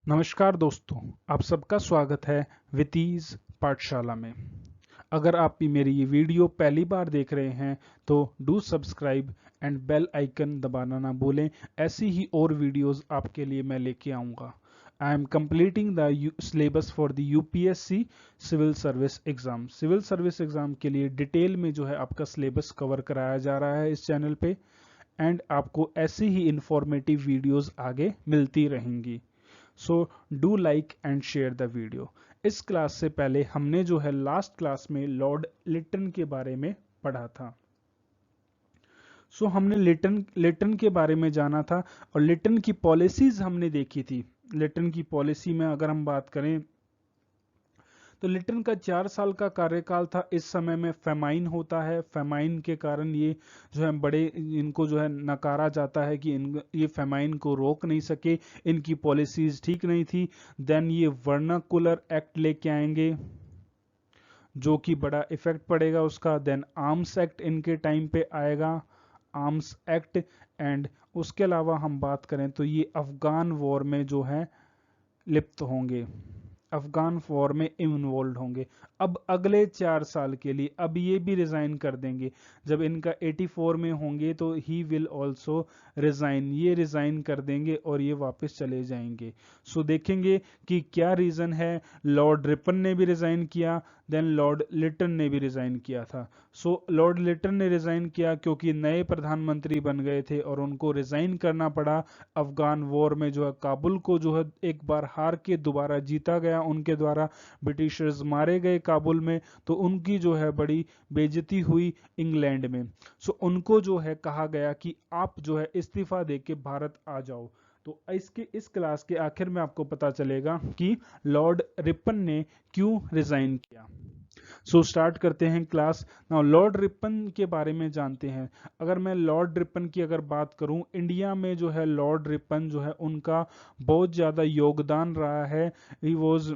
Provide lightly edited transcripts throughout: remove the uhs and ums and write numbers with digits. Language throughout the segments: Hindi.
नमस्कार दोस्तों, आप सबका स्वागत है वितीज पाठशाला में। अगर आप भी मेरी ये वीडियो पहली बार देख रहे हैं तो do subscribe and bell icon दबाना ना भूलें। ऐसी ही और वीडियोस आपके लिए मैं लेके आऊँगा। I am completing the syllabus for the UPSC civil service exam. Civil service exam के लिए डिटेल में जो है आपका सिलेबस कवर कराया जा रहा है इस चैनल पे, एंड आपको ऐसी ही इंफॉर्मेटिव वीडियोस आगे मिलती रहेंगी। So do like and share the video. इस क्लास से पहले हमने जो है लास्ट क्लास में लॉर्ड लिटन के बारे में पढ़ा था। हमने लिटन के बारे में जाना था और लिटन की पॉलिसीज हमने देखी थी। लिटन की पॉलिसी में अगर हम बात करें तो लिटन का 4 साल का कार्यकाल था। इस समय में फेमाइन होता है। फेमाइन के कारण ये जो है बड़े इनको जो है नकारा जाता है कि ये फेमाइन को रोक नहीं सके, इनकी पॉलिसीज ठीक नहीं थी। देन ये वर्नाकुलर एक्ट लेके आएंगे जो कि बड़ा इफेक्ट पड़ेगा उसका। देन आर्म्स एक्ट इनके टाइम पे आएगा, आर्म्स एक्ट। एंड उसके अलावा हम बात करें तो ये अफगान वॉर में जो है लिप्त होंगे, अफगान वॉर में इन्वॉल्व होंगे। अब अगले 4 साल के लिए अब ये भी रिजाइन कर देंगे। जब इनका 84 में होंगे तो ही विल ऑल्सो रिजाइन, ये रिजाइन कर देंगे और ये वापस चले जाएंगे। देखेंगे कि क्या रीजन है। लॉर्ड रिपन ने भी रिजाइन किया, देन लॉर्ड लिटन ने भी रिजाइन किया था। लॉर्ड लिटन ने रिजाइन किया क्योंकि नए प्रधानमंत्री बन गए थे और उनको रिजाइन करना पड़ा। अफगान वॉर में जो है काबुल को जो है एक बार हार के दोबारा जीता गया उनके द्वारा, ब्रिटिशर्स मारे गए काबुल में, तो उनकी जो है बड़ी बेइज्जती हुई इंग्लैंड में। उनको जो है कहा गया कि आप जो है इस्तीफा देके भारत आ जाओ। तो इस क्लास के आखिर में आपको पता चलेगा कि लॉर्ड रिपन ने क्यों रिजाइन किया। स्टार्ट करते हैं क्लास। नाउ लॉर्ड रिपन के बारे में जानते हैं। अगर मैं लॉर्ड रिपन की अगर बात करूं, इंडिया में जो है लॉर्ड रिपन जो है उनका बहुत ज़्यादा योगदान रहा है। ही वॉज,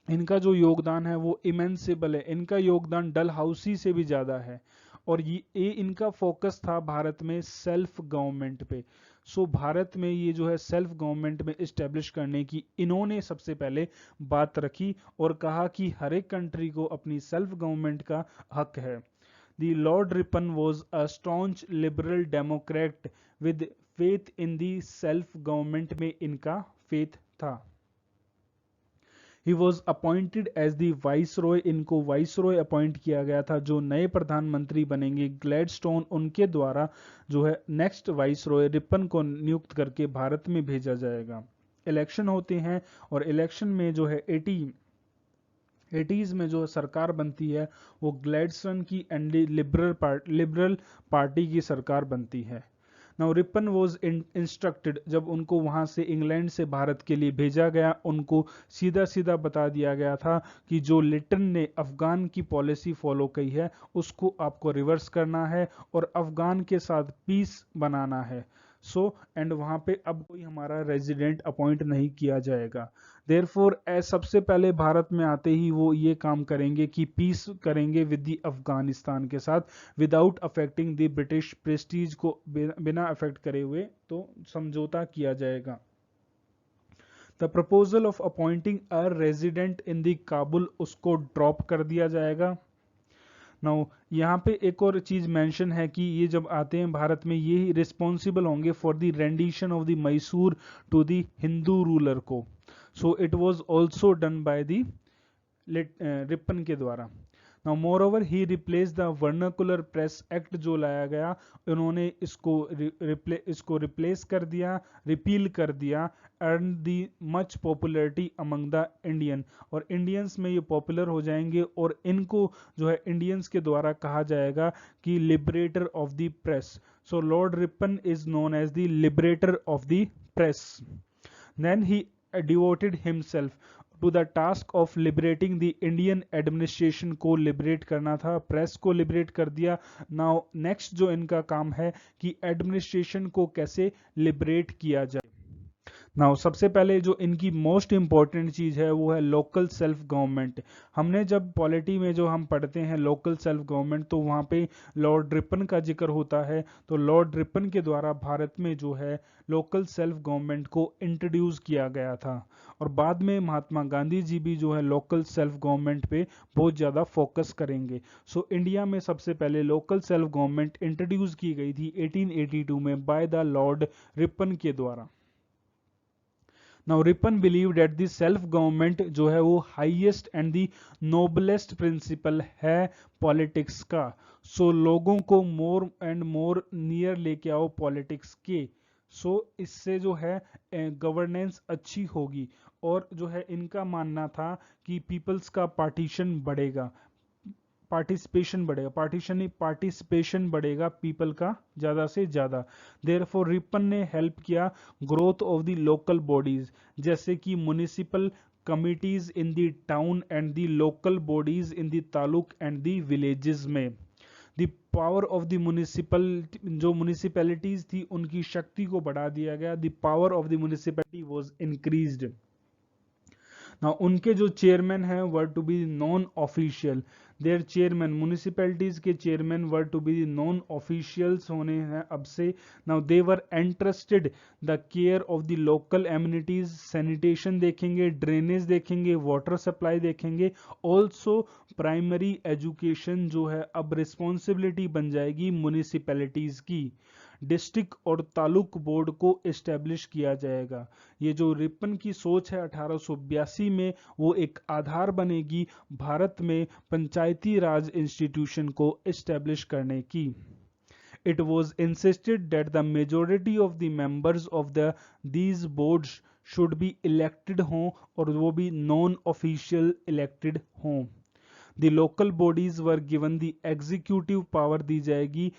इनका जो योगदान है वो इमेंसिबल है। इनका योगदान डलहौसी से भी ज़्यादा है। और ये इनका फोकस था भारत में सेल्फ गवर्नमेंट पे। भारत में ये जो है सेल्फ गवर्नमेंट में इस्टेब्लिश करने की इन्होंने सबसे पहले बात रखी और कहा कि हर एक कंट्री को अपनी सेल्फ गवर्नमेंट का हक है। The Lord Ripon was a staunch liberal democrat with faith in the self government में इनका फेथ था। He was appointed as the viceroy, इनको वाइसरॉय अपॉइंट किया गया था। जो नए प्रधानमंत्री बनेंगे ग्लैडस्टोन, उनके द्वारा जो है नेक्स्ट वाइसरॉय रिपन को नियुक्त करके भारत में भेजा जाएगा। इलेक्शन होते हैं और इलेक्शन में जो है 80s में जो सरकार बनती है वो ग्लैडस्टोन की एंडी लिबरल पार्टी की सरकार बनती है। नाउ रिपन वॉज इंस्ट्रक्टेड, जब उनको वहां से इंग्लैंड से भारत के लिए भेजा गया, उनको सीधा सीधा बता दिया गया था कि जो लिटन ने अफगान की पॉलिसी फॉलो की है उसको आपको रिवर्स करना है और अफगान के साथ पीस बनाना है। एंड वहां पे अब कोई हमारा रेजिडेंट अपॉइंट नहीं किया जाएगा। देयरफॉर सबसे पहले भारत में आते ही वो ये काम करेंगे कि पीस करेंगे विद द अफगानिस्तान के साथ, without affecting the British Prestige को, बिना अफेक्ट करे हुए तो समझौता किया जाएगा। The proposal of appointing a resident in the Kabul, उसको ड्रॉप कर दिया जाएगा। नाउ यहाँ पे एक और चीज मेंशन है कि ये जब आते हैं भारत में ये रिस्पॉन्सिबल होंगे for the rendition of the Mysore to the Hindu ruler को। It was also done by the Ripon के द्वारा। Now moreover he replace the vernacular press act जो लाया गया, उन्होंने इसको रिप्लेस कर दिया, रिपील कर दिया। Earn the much popularity among the Indian, और इंडियंस में ये पॉपुलर हो जाएंगे और इनको जो है इंडियंस के द्वारा कहा जाएगा कि liberator of the press. Lord Ripon is known as the liberator of the press. Then he devoted himself to the task of liberating the Indian administration, को लिबरेट करना था, प्रेस को लिबरेट कर दिया। नाउ नेक्स्ट जो इनका काम है कि एडमिनिस्ट्रेशन को कैसे लिबरेट किया जाए। नाउ सबसे पहले जो इनकी मोस्ट इंपॉर्टेंट चीज़ है वो है लोकल सेल्फ गवर्नमेंट। हमने जब पॉलिटी में जो हम पढ़ते हैं लोकल सेल्फ गवर्नमेंट, तो वहाँ पे लॉर्ड रिपन का जिक्र होता है। तो लॉर्ड रिपन के द्वारा भारत में जो है लोकल सेल्फ गवर्नमेंट को इंट्रोड्यूस किया गया था, और बाद में महात्मा गांधी जी भी जो है लोकल सेल्फ गवर्नमेंट पे बहुत ज़्यादा फोकस करेंगे। सो इंडिया में सबसे पहले लोकल सेल्फ गवर्नमेंट इंट्रोड्यूस की गई थी 1882 में बाय द लॉर्ड रिपन के द्वारा। Now Ripon believe that the self government जो है वो highest and the noblest principle है पॉलिटिक्स का। सो लोगों को मोर एंड मोर नियर लेके आओ पॉलिटिक्स के। सो इससे जो है गवर्नेंस अच्छी होगी, और जो है इनका मानना था कि पीपल्स का पार्टिसिपेशन बढ़ेगा पीपल का ज़्यादा से ज़्यादा। देयरफॉर रिपन ने हेल्प किया growth of the local bodies, जैसे कि municipal committees in the town and the local bodies in the taluk and the villages में। द पावर ऑफ द जो म्यूनिसिपैलिटीज थी उनकी शक्ति को बढ़ा दिया गया। The power of the municipality was increased. Now उनके जो चेयरमैन हैं were to be non official. Their chairman, municipalities के chairman were to be non officials होने हैं अब से। Now they were interested the care of the local amenities, sanitation देखेंगे, ड्रेनेज देखेंगे, वाटर सप्लाई देखेंगे। ऑल्सो प्राइमरी एजुकेशन जो है अब रिस्पॉन्सिबिलिटी बन जाएगी म्यूनिसिपैलिटीज की। डिस्ट्रिक्ट और तालुक बोर्ड को एस्टेब्लिश किया जाएगा। ये जो रिपन की सोच है 1882 में, वो एक आधार बनेगी भारत में पंचायती राज इंस्टीट्यूशन को एस्टेब्लिश करने की। It was insisted that the majority of the members of these boards should be elected हों, और वो भी नॉन ऑफिशियल इलेक्टेड हों। The local bodies were given the executive power दी जाएगी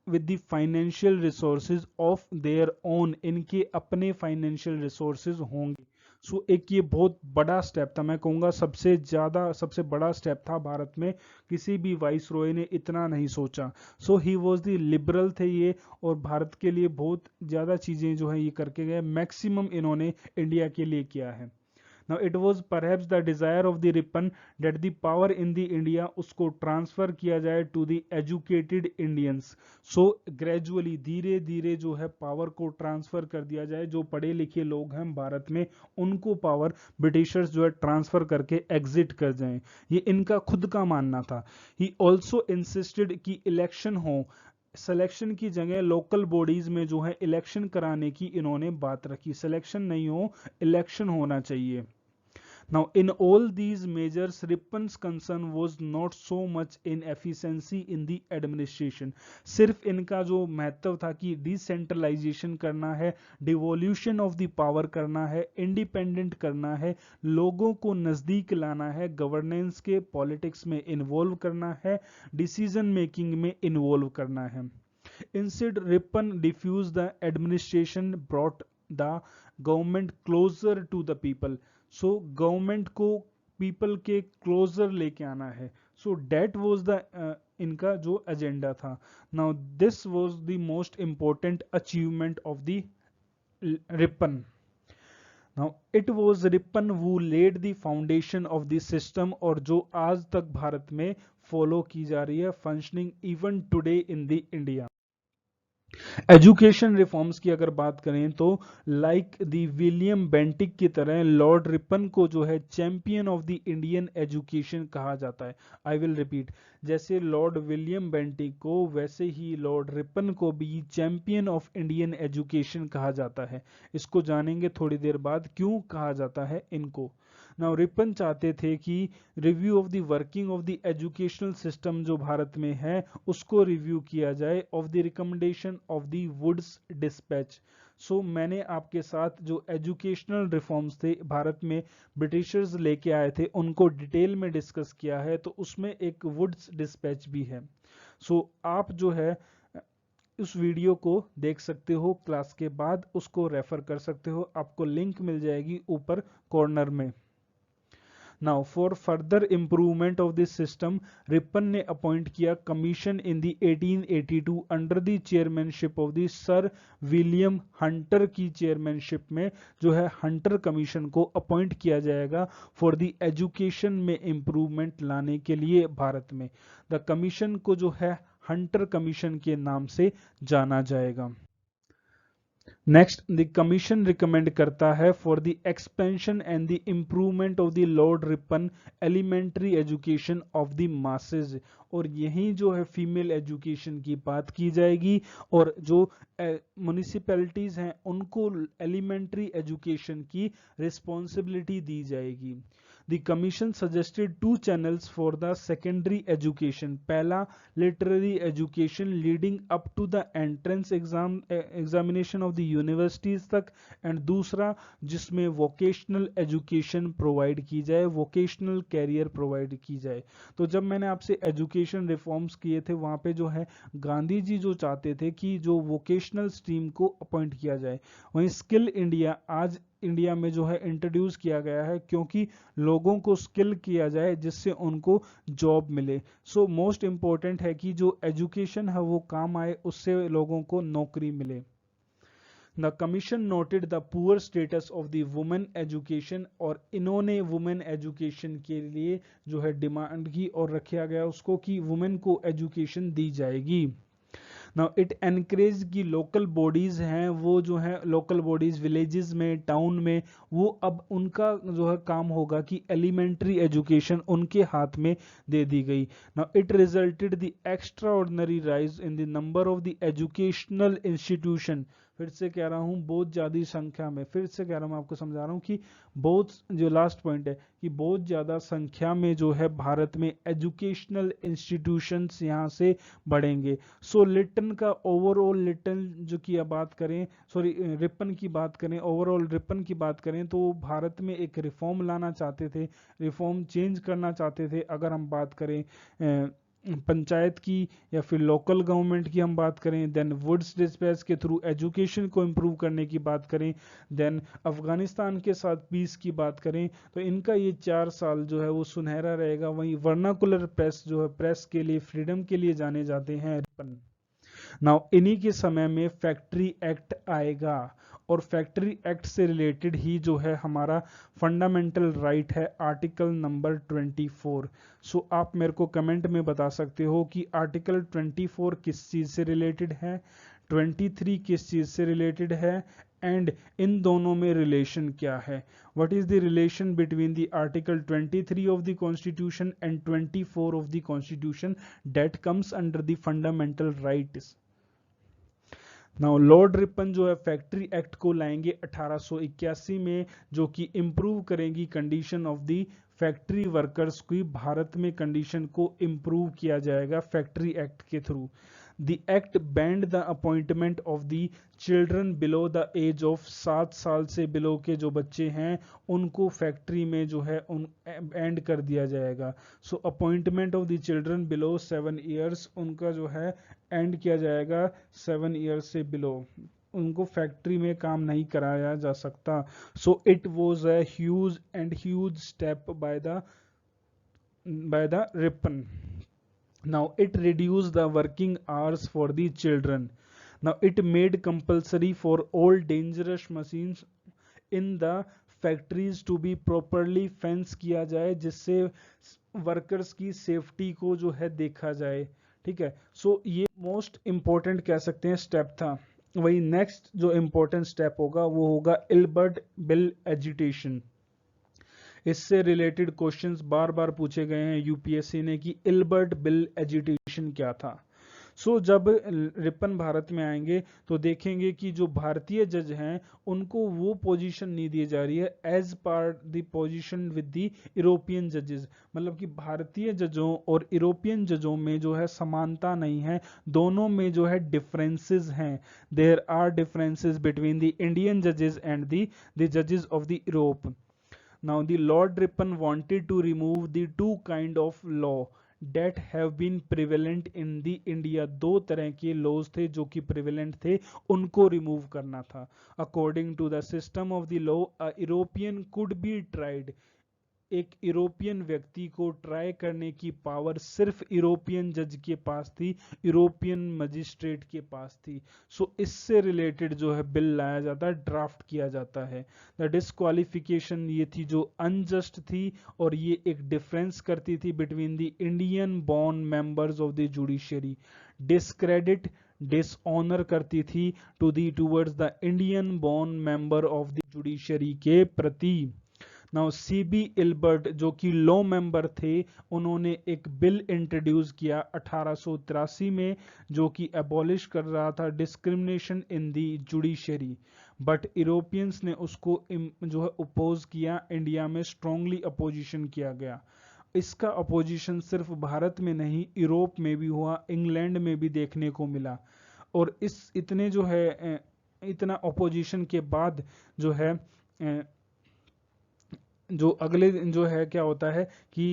with the financial resources of their own, इनके अपने financial resources होंगे। सो एक ये बहुत बड़ा स्टेप था, मैं कहूँगा सबसे बड़ा स्टेप था भारत में। किसी भी वाइस रॉय ने इतना नहीं सोचा। सो ही वॉज द लिबरल थे ये, और भारत के लिए बहुत ज़्यादा चीज़ें जो है ये करके गए, मैक्सिमम इन्होंने इंडिया के लिए किया है। Now it was perhaps the desire of the Ripon that the power in the India उसको ट्रांसफर किया जाए to the educated Indians. So gradually धीरे धीरे जो है पावर को ट्रांसफर कर दिया जाए, जो पढ़े लिखे लोग हैं भारत में उनको पावर ब्रिटिशर्स जो है ट्रांसफर करके एग्जिट कर जाएं, ये इनका खुद का मानना था। He also insisted कि इलेक्शन हो, सिलेक्शन की जगह लोकल बॉडीज में जो है इलेक्शन कराने की इन्होंने बात रखी। सिलेक्शन नहीं हो, इलेक्शन होना चाहिए। Now in all these measures Ripon's concern was not so much in efficiency in the administration। सिर्फ इनका जो महत्व था कि डिसेंट्रलाइजेशन करना है, डिवोल्यूशन ऑफ द पावर करना है, इंडिपेंडेंट करना है, लोगों को नज़दीक लाना है, गवर्नेंस के पॉलिटिक्स में इन्वॉल्व करना है, डिसीजन मेकिंग में इन्वॉल्व करना है। Instead, Ripon diffused the administration, brought the government closer to the people। So government को पीपल के क्लोजर लेके आना है। सो डेट वॉज द इनका जो एजेंडा था। Now this was the most important achievement of the Ripon. Now it was Ripon who laid the foundation of the system, और जो आज तक भारत में फॉलो की जा रही है, functioning even today in the India. Education reforms की अगर बात करें तो लाइक द विलियम बेंटिक की तरह लॉर्ड रिपन को जो है champion of the Indian education कहा जाता है। आई विल रिपीट, जैसे लॉर्ड विलियम बेंटिक को, वैसे ही लॉर्ड रिपन को भी चैंपियन ऑफ इंडियन एजुकेशन कहा जाता है। इसको जानेंगे थोड़ी देर बाद क्यों कहा जाता है इनको। नाउ रिपन चाहते थे कि review of the working of the educational system जो भारत में है उसको रिव्यू किया जाए, of the recommendation of the Woods dispatch. So मैंने आपके साथ जो एजुकेशनल रिफॉर्म्स थे भारत में ब्रिटिशर्स लेके आए थे उनको डिटेल में डिस्कस किया है, तो उसमें एक वुड्स डिस्पैच भी है। सो आप जो है उस वीडियो को देख सकते हो, क्लास के बाद उसको रेफर कर सकते हो, आपको लिंक मिल जाएगी ऊपर कॉर्नर में। Now for further improvement of this system Ripon ने अपॉइंट किया commission in the 1882 under the chairmanship of the sir William Hunter की चेयरमैनशिप में जो है हंटर कमीशन को अपॉइंट किया जाएगा फॉर द एजुकेशन में इम्प्रूवमेंट लाने के लिए भारत में। द कमीशन को जो है हंटर कमीशन के नाम से जाना जाएगा। नेक्स्ट द कमीशन रिकमेंड करता है for the expansion and the improvement of the Lord Ripon elementary education of the masses, और यही जो है फीमेल एजुकेशन की बात की जाएगी और जो म्युनिसिपैलिटीज हैं उनको एलिमेंट्री एजुकेशन की रिस्पॉन्सिबिलिटी दी जाएगी। The commission suggested two channels for the secondary education. पहला literary education leading up to the entrance examination of the universities तक, and दूसरा जिसमें vocational education provide की जाए, vocational career provide की जाए। तो जब मैंने आपसे education reforms किए थे वहाँ पे जो है गांधी जी जो चाहते थे कि जो vocational stream को अपॉइंट किया जाए, वहीं स्किल इंडिया आज इंडिया में जो है इंट्रोड्यूस किया गया है क्योंकि लोगों को स्किल किया जाए जिससे उनको जॉब मिले। सो मोस्ट इम्पोर्टेंट है कि जो एजुकेशन है वो काम आए, उससे लोगों को नौकरी मिले। The commission noted the poor status of the women education, और इन्होंने वुमेन एजुकेशन के लिए जो है डिमांड की और रखा गया उसको कि वुमेन को एजुकेशन दी जाएगी। नाउ इट एनकरेज की लोकल बॉडीज हैं वो जो है लोकल बॉडीज विलेजेस में टाउन में वो अब उनका जो है काम होगा कि एलिमेंट्री एजुकेशन उनके हाथ में दे दी गई। Now it resulted the extra ordinary rise in the number of the educational institution. फिर से कह रहा हूं बहुत ज्यादा संख्या में, फिर से कह रहा हूं मैं आपको समझा रहा हूं कि बहुत जो लास्ट पॉइंट है कि बहुत ज्यादा संख्या में जो है भारत में एजुकेशनल इंस्टीट्यूशंस यहाँ से बढ़ेंगे। सो लिटन का ओवरऑल लिटन जो की बात करें सॉरी रिपन की बात करें ओवरऑल रिपन की बात करें तो भारत में एक रिफॉर्म लाना चाहते थे, रिफॉर्म चेंज करना चाहते थे। अगर हम बात करें पंचायत की या फिर लोकल गवर्नमेंट की हम बात करें, देन वुड्स डिस्पैच के थ्रू एजुकेशन को इम्प्रूव करने की बात करें, देन अफगानिस्तान के साथ पीस की बात करें, तो इनका ये 4 साल जो है वो सुनहरा रहेगा। वहीं वर्नाकुलर प्रेस जो है प्रेस के लिए फ्रीडम के लिए जाने जाते हैं रिपन। नाउ इन्हीं के समय में फैक्ट्री एक्ट आएगा और फैक्ट्री एक्ट से रिलेटेड ही जो है हमारा फंडामेंटल राइट है आर्टिकल नंबर 24। सो आप मेरे को कमेंट में बता सकते हो कि आर्टिकल 24 किस चीज से रिलेटेड है, 23 किस चीज से रिलेटेड है, एंड इन दोनों में रिलेशन क्या है। What is the relation between the article 23 of the constitution and 24 of the constitution that comes under the fundamental rights. Now Lord Ripon जो है फैक्ट्री एक्ट को लाएंगे 1881 में, जो कि इम्प्रूव करेंगी condition of the factory workers की। भारत में कंडीशन को इम्प्रूव किया जाएगा फैक्ट्री एक्ट के through. The act banned the appointment of the children below the age of 7 साल से बिलो के जो बच्चे हैं उनको फैक्ट्री में जो है उन एंड कर दिया जाएगा। So appointment of the children below 7 years उनका जो है एंड किया जाएगा 7 ईयर्स से बिलो, उनको फैक्ट्री में काम नहीं कराया जा सकता। So it was a huge step by the Ripon. Now it reduced the working hours for the children. Now it made compulsory for all dangerous machines in the factories to be properly fence किया जाए जिससे वर्कर्स की सेफ्टी को जो है देखा जाए। ठीक है, सो ये मोस्ट इंपॉर्टेंट कह सकते हैं स्टेप था। वही नेक्स्ट जो इंपॉर्टेंट स्टेप होगा वो होगा इल्बर्ट बिल एजिटेशन। इससे रिलेटेड क्वेश्चंस बार बार पूछे गए हैं यूपीएससी ने कि इल्बर्ट बिल एजिटेशन क्या था। सो जब रिपन भारत में आएंगे तो देखेंगे कि जो भारतीय जज हैं उनको वो पोजीशन नहीं दी जा रही है as part the position with the European जजेस, मतलब कि भारतीय जजों और यूरोपियन जजों में जो है समानता नहीं है, दोनों में जो है डिफरेंसेस हैं। There are differences between the Indian जजेस एंड द जजेस of the Europe. Now the Lord Ripon wanted to remove the two kind of law that have been prevalent in the India। दो तरह के laws थे जो कि prevalent थे, उनको remove करना था। According to the system of the law, a European could be tried एक यूरोपियन व्यक्ति को ट्राई करने की पावर सिर्फ यूरोपियन जज के पास थी, यूरोपियन मजिस्ट्रेट के पास थी। सो इससे रिलेटेड जो है बिल लाया जाता है, ड्राफ्ट किया जाता है। द डिस्क्वालिफिकेशन ये थी जो अनजस्ट थी, और ये एक डिफरेंस करती थी between the Indian born members of the judiciary. Discredit, dishonour करती थी towards the Indian born member of the judiciary के प्रति। नाउ सीबी इल्बर्ट जो कि लॉ मेंबर थे, उन्होंने एक बिल इंट्रोड्यूस किया 1883 में, जो कि एबॉलिश कर रहा था discrimination in the judiciary. But Europeans ने उसको जो है अपोज किया, इंडिया में स्ट्रांगली अपोजिशन किया गया। इसका अपोजिशन सिर्फ भारत में नहीं, यूरोप में भी हुआ, इंग्लैंड में भी देखने को मिला। और इस इतने जो है इतना अपोजिशन के बाद जो है जो अगले दिन जो है क्या होता है कि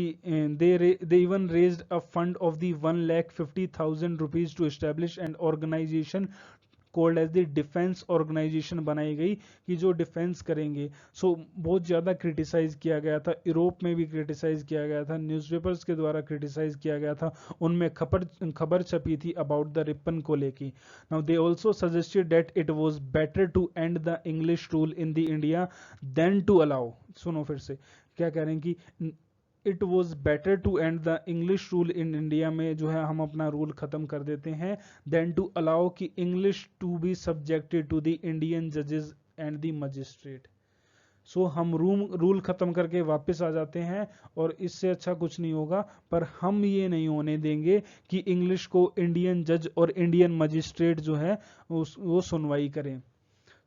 they even raised a fund of the 1,50,000 rupees to establish an organisation called as the defence organisation बनाई गई, कि जो डिफेंस करेंगे। सो बहुत ज़्यादा क्रिटिसाइज किया गया था, यूरोप में भी क्रिटिसाइज किया गया था, न्यूज़पेपर्स के द्वारा क्रिटिसाइज किया गया था, उनमें खबर छपी थी अबाउट द रिपन को लेके। Now they also suggested that it was better to end the English rule in the India then to allow, सुनो फिर से क्या कह रहे हैं कि it was better to end the English rule in India, में जो है हम अपना रूल खत्म कर देते हैं, देन टू अलाउ कि English to be subjected to the Indian जजेस एंड द मजिस्ट्रेट। सो हम रूल खत्म करके वापस आ जाते हैं, और इससे अच्छा कुछ नहीं होगा, पर हम ये नहीं होने देंगे कि इंग्लिश को इंडियन जज और इंडियन मजिस्ट्रेट जो है वो सुनवाई करें।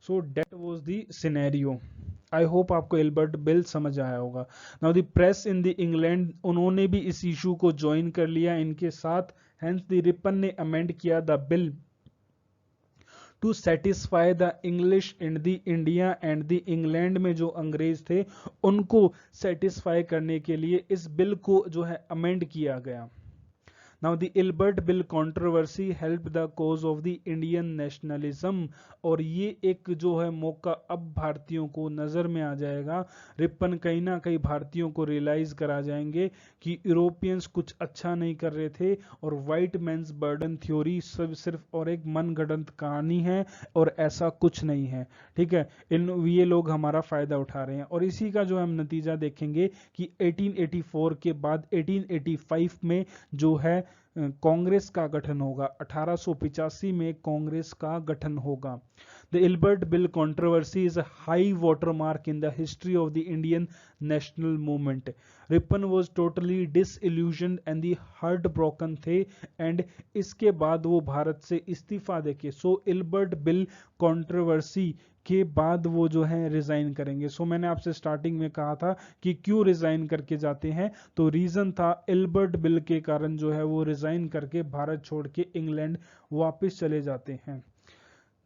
So that was the scenario. I hope आपको एल्बर्ट बिल समझ आया होगा। Now the press in the England, उन्होंने भी इस इशू को ज्वाइन कर लिया इनके साथ। हेंस द रिपन ने अमेंड किया the bill to satisfy the English in the India and the England में जो अंग्रेज थे उनको सेटिस्फाई करने के लिए इस बिल को जो है अमेंड किया गया। Now the Ilbert Bill controversy helped the cause of the Indian nationalism, और ये एक जो है मौका अब भारतीयों को नज़र में आ जाएगा। रिपन कहीं ना कहीं भारतीयों को रियलाइज करा जाएंगे कि यूरोपियंस कुछ अच्छा नहीं कर रहे थे, और वाइट मैंस बर्डन थ्योरी सब सिर्फ और एक मनगढ़ंत कहानी है, और ऐसा कुछ नहीं है। ठीक है, ये लोग हमारा फ़ायदा उठा रहे हैं। और इसी का जो हम नतीजा देखेंगे कि 1884 के बाद 1885 में जो है कांग्रेस का गठन होगा। 1885 में कांग्रेस का गठन होगा। The Ilbert bill controversy is a high watermark in the history of the Indian national movement. Ripon was totally disillusioned and the heart broken थे, एंड इसके बाद वो भारत से इस्तीफा देके, सो इल्बर्ट बिल कंट्रोवर्सी के बाद वो जो है रिजाइन करेंगे। सो मैंने आपसे स्टार्टिंग में कहा था कि क्यों रिजाइन करके जाते हैं, तो रीजन था इल्बर्ट बिल के कारण जो है वो रिजाइन करके भारत छोड़ के इंग्लैंड वापस चले जाते हैं।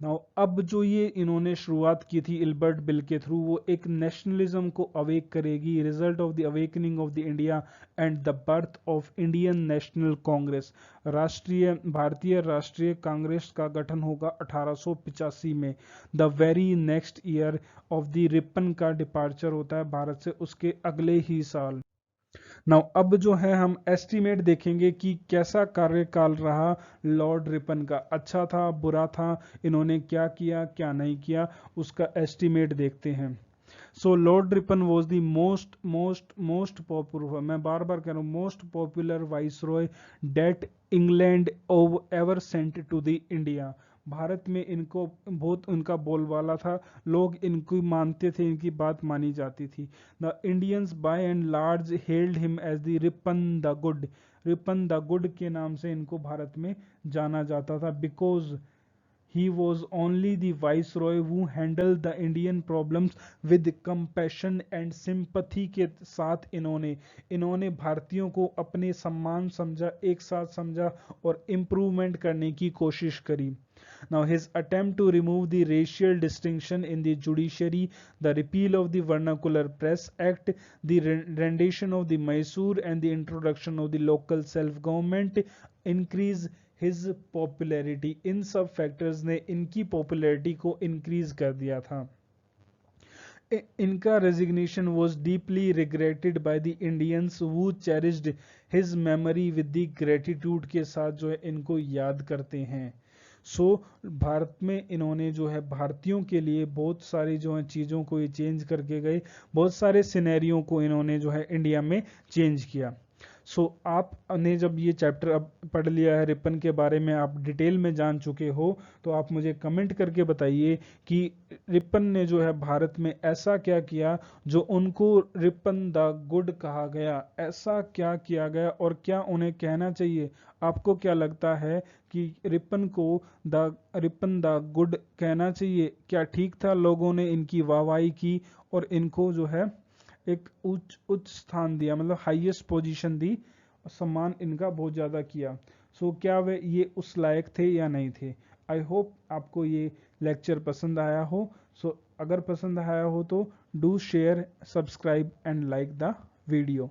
नाउ अब जो ये इन्होंने शुरुआत की थी इल्बर्ट बिल के थ्रू, वो एक नेशनलिज्म को अवेक करेगी, result of the awakening of the India and the birth of Indian national Congress. भारतीय राष्ट्रीय कांग्रेस का गठन होगा 1885 में। The very next year of the Ripon का डिपार्चर होता है भारत से, उसके अगले ही साल। नाउ अब जो है हम एस्टीमेट देखेंगे कि कैसा कार्यकाल रहा लॉर्ड रिपन का, अच्छा था बुरा था, इन्होंने क्या किया क्या नहीं किया, उसका एस्टीमेट देखते हैं। So Lord Ripon was the most popular, मैं बार बार कह रहा हूँ, most popular viceroy that England ever sent to the India. भारत में इनको बहुत उनका बोलबाला था, लोग इनको मानते थे, इनकी बात मानी जाती थी। The Indians by and large held him as the Ripon the good. Ripon the good के नाम से इनको भारत में जाना जाता था, because he was only the viceroy who handled the Indian problems with compassion and sympathy के साथ इन्होंने भारतीयों को अपने सम्मान समझा, एक साथ समझा, और इम्प्रूवमेंट करने की कोशिश करी। Now his attempt to remove the racial distinction in the judiciary, the repeal of the Vernacular Press Act, the rendition of the Mysore, and the introduction of the local self-government increase his popularity, इन सब फैक्टर्स ने इनकी पॉपुलैरिटी को इंक्रीज कर दिया था। इनका resignation was deeply regretted by the Indians who cherished his memory with the gratitude के साथ जो है इनको याद करते हैं। सो भारत में इन्होंने जो है भारतीयों के लिए बहुत सारी जो है चीज़ों को ये चेंज करके गए, बहुत सारे सिनेरियो को इन्होंने जो है इंडिया में चेंज किया। सो आपने जब ये चैप्टर अब पढ़ लिया है, रिपन के बारे में आप डिटेल में जान चुके हो, तो आप मुझे कमेंट करके बताइए कि रिपन ने जो है भारत में ऐसा क्या किया जो उनको रिपन द गुड कहा गया, ऐसा क्या किया गया और क्या उन्हें कहना चाहिए। आपको क्या लगता है कि रिपन को रिपन द गुड कहना चाहिए? क्या ठीक था? लोगों ने इनकी वाहवाही की और इनको जो है एक उच्च उच्च स्थान दिया, मतलब हाईएस्ट पोजीशन दी, सम्मान इनका बहुत ज़्यादा किया। सो क्या वे ये उस लायक थे या नहीं थे? आई होप आपको ये लेक्चर पसंद आया हो। सो अगर पसंद आया हो तो do share, subscribe and like the video.